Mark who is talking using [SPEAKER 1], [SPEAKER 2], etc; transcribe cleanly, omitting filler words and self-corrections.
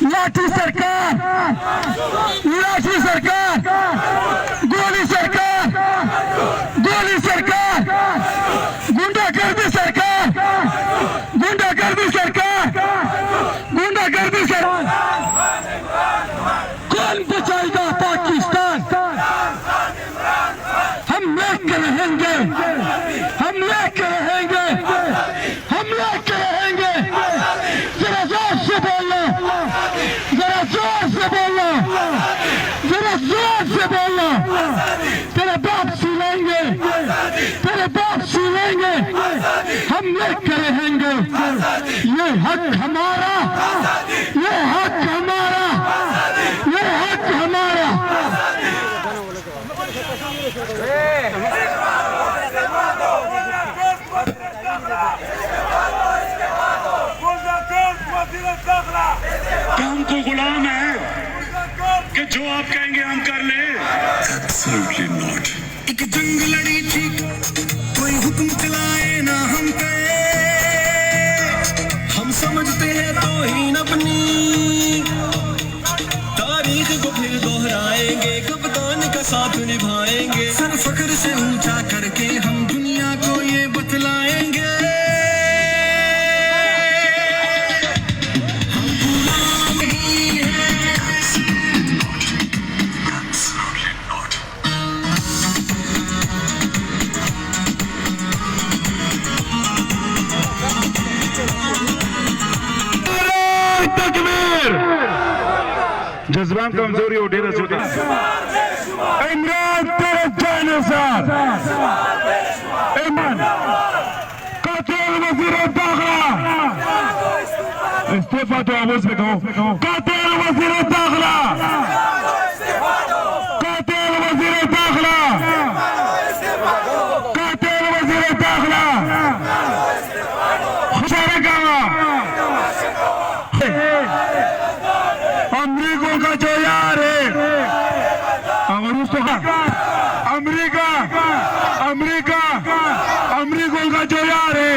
[SPEAKER 1] लाठी सरकार, लाठी सरकार, गोली सरकार, गोली सरकार, गुंडागर्दी सरकार, गुंडागर्दी सरकार, गुंडागर्दी सरकार। कौन बचाएगा पाकिस्तान? हम लेकर रहेंगे, हम लेकर रहेंगे, हम लेकर रहेंगे। जरा जोर से बोलना, जरा जोर से बोलना, जरा जोर से बोलना। तेरे बाप सुनेंगे, तेरे बाप सुनेंगे। हम लेकर रहेंगे। ये हक हमारा, ये हक हमारा, ये हक हमारा।
[SPEAKER 2] क्या हमको गुलाम है कि जो आप कहेंगे हम कर ले? Absolutely not.
[SPEAKER 3] एक जंग लड़ी थी, कोई हुक्म चलाए ना हम पे। हम समझते हैं तौहीन अपनी, तारीख को फिर दोहराएंगे, कप्तान का साथ निभाएंगे। सर फख्र से ऊंचा करके हम दुनिया को ये बतलाएंगे।
[SPEAKER 2] जज्बान कमजोरी हो डेरा होता इमरान तेरे जाने साथ इमरान कातिल वजीर दाखिला इस्तीफा तो आवाज में कहो कातिल वजीर दाखिला कातिल वजीर दाखिला कातिल वजीर दाखिला खुशारे कहा अमरीकों का जो यार है अमरीका अमरीका अमरीकों का जो यार है